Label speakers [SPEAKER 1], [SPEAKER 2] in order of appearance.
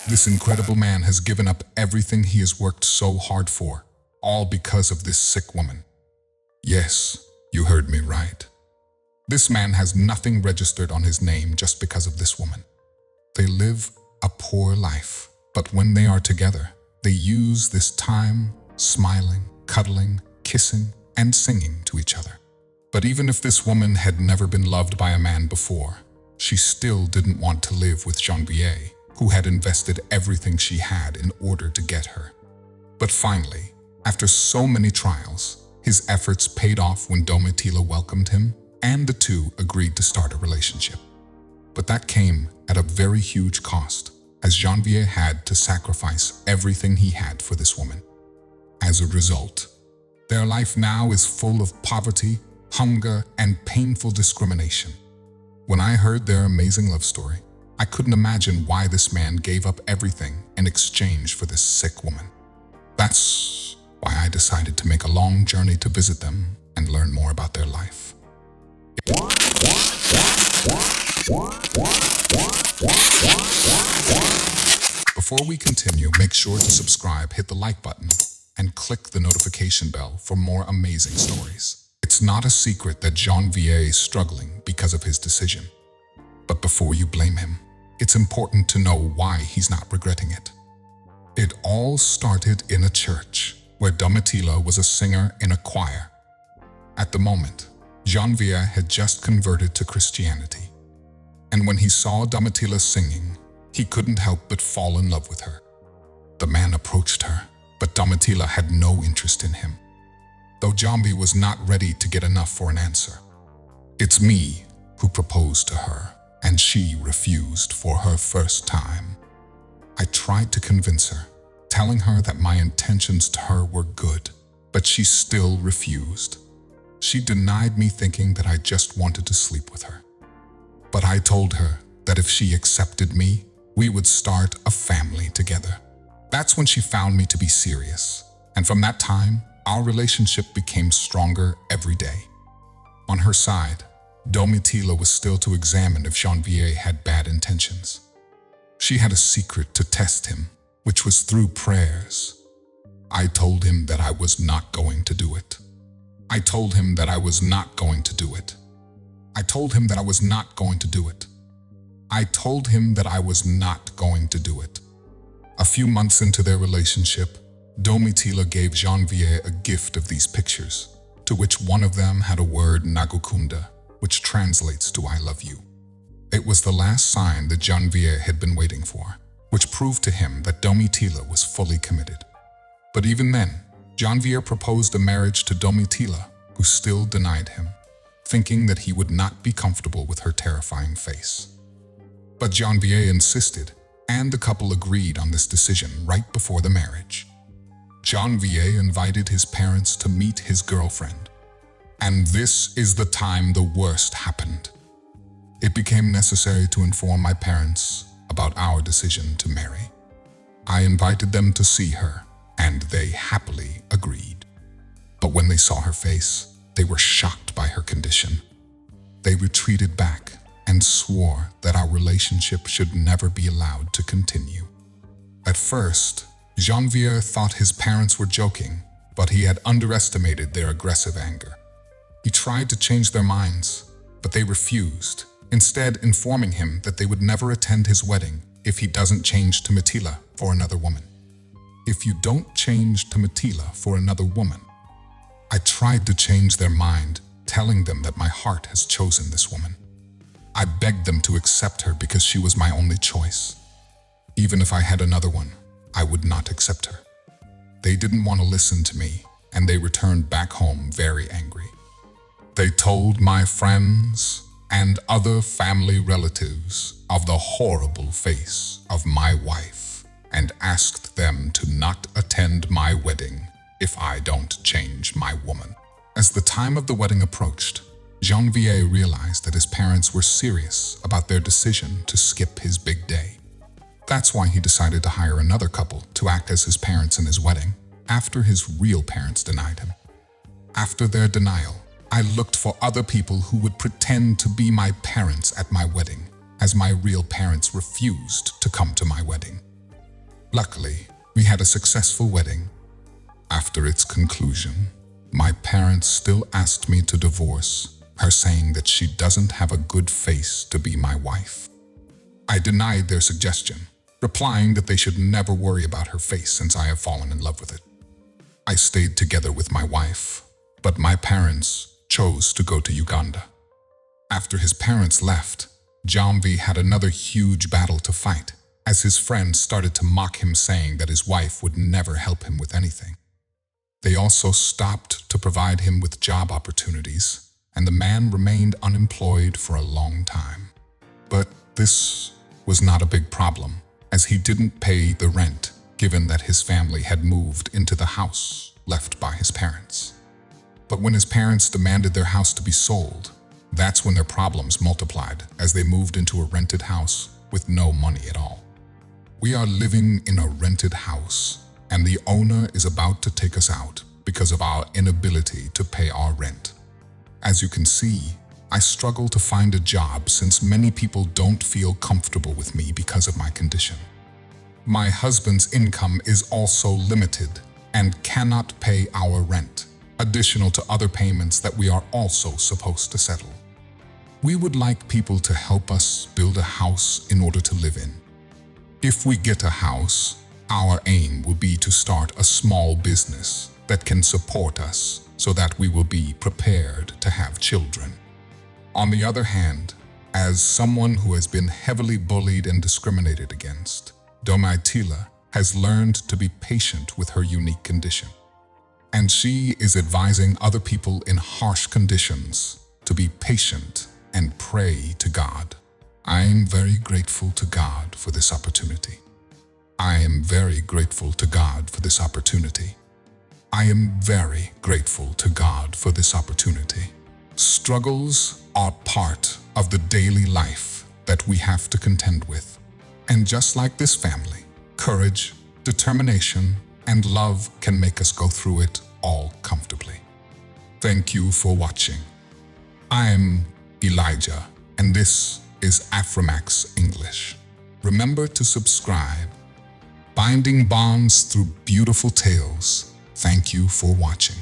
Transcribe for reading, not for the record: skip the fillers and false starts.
[SPEAKER 1] This incredible man has given up everything he has worked so hard for, all because of this sick woman. Yes, you heard me right. This man has nothing registered on his name just because of this woman. They live a poor life, but when they are together, they use this time smiling, cuddling, kissing, and singing to each other. But even if this woman had never been loved by a man before, she still didn't want to live with Janvier, who had invested everything she had in order to get her. But finally, after so many trials, his efforts paid off when Domitila welcomed him, and the two agreed to start a relationship. But that came at a very huge cost, as Janvier had to sacrifice everything he had for this woman. As a result, their life now is full of poverty, hunger, and painful discrimination. When I heard their amazing love story, I couldn't imagine why this man gave up everything in exchange for this sick woman. That's why I decided to make a long journey to visit them and learn more about their life. Before we continue, make sure to subscribe, hit the like button, and click the notification bell for more amazing stories. It's not a secret that Janvier is struggling because of his decision. But before you blame him, it's important to know why he's not regretting it. It all started in a church, where Domitila was a singer in a choir. At the moment, Janvier had just converted to Christianity. And when he saw Domitila singing, he couldn't help but fall in love with her. The man approached her, but Domitila had no interest in him, though Janvier was not ready to get enough for an answer. It's me who proposed to her, and she refused for her first time. I tried to convince her, telling her that my intentions to her were good, but she still refused. She denied me, thinking that I just wanted to sleep with her. But I told her that if she accepted me, we would start a family together. That's when she found me to be serious, and from that time, our relationship became stronger every day. On her side, Domitila was still to examine if Janvier had bad intentions. She had a secret to test him, which was through prayers. I told him that I was not going to do it. I told him that I was not going to do it. I told him that I was not going to do it. I told him that I was not going to do it. A few months into their relationship, Domitila gave Janvier a gift of these pictures, to which one of them had a word Nagukunda, which translates to I love you. It was the last sign that Janvier had been waiting for, which proved to him that Domitila was fully committed. But even then, Janvier proposed a marriage to Domitila, who still denied him, thinking that he would not be comfortable with her terrifying face. But Janvier insisted, and the couple agreed on this decision right before the marriage. Janvier invited his parents to meet his girlfriend. And this is the time the worst happened. It became necessary to inform my parents about our decision to marry. I invited them to see her, and they happily agreed. But when they saw her face, they were shocked by her condition. They retreated back and swore that our relationship should never be allowed to continue. At first, Janvier thought his parents were joking, but he had underestimated their aggressive anger. He tried to change their minds, but they refused, instead informing him that they would never attend his wedding if he doesn't change to Matila for another woman. If you don't change to Matila for another woman, I tried to change their mind, telling them that my heart has chosen this woman. I begged them to accept her because she was my only choice. Even if I had another one, I would not accept her. They didn't want to listen to me, and they returned back home very angry. They told my friends and other family relatives of the horrible face of my wife and asked them to not attend my wedding if I don't change my woman. As the time of the wedding approached, Janvier realized that his parents were serious about their decision to skip his big day. That's why he decided to hire another couple to act as his parents in his wedding, after his real parents denied him. After their denial, I looked for other people who would pretend to be my parents at my wedding, as my real parents refused to come to my wedding. Luckily, we had a successful wedding. After its conclusion, my parents still asked me to divorce her, saying that she doesn't have a good face to be my wife. I denied their suggestion, replying that they should never worry about her face since I have fallen in love with it. I stayed together with my wife, but my parents chose to go to Uganda. After his parents left, Jamvi had another huge battle to fight, as his friends started to mock him, saying that his wife would never help him with anything. They also stopped to provide him with job opportunities, and the man remained unemployed for a long time. But this was not a big problem, as he didn't pay the rent, given that his family had moved into the house left by his parents. But when his parents demanded their house to be sold, that's when their problems multiplied, as they moved into a rented house with no money at all. We are living in a rented house, and the owner is about to take us out because of our inability to pay our rent. As you can see, I struggle to find a job since many people don't feel comfortable with me because of my condition. My husband's income is also limited and cannot pay our rent, additional to other payments that we are also supposed to settle. We would like people to help us build a house in order to live in. If we get a house, our aim will be to start a small business that can support us so that we will be prepared to have children. On the other hand, as someone who has been heavily bullied and discriminated against, Domitila has learned to be patient with her unique condition. And she is advising other people in harsh conditions to be patient and pray to God. I am very grateful to God for this opportunity. I am very grateful to God for this opportunity. I am very grateful to God for this opportunity. Struggles are part of the daily life that we have to contend with. And just like this family, courage, determination, and love can make us go through it all comfortably. Thank you for watching. I'm Elijah, and this is Afromax English. Remember to subscribe. Binding bonds through beautiful tales. Thank you for watching.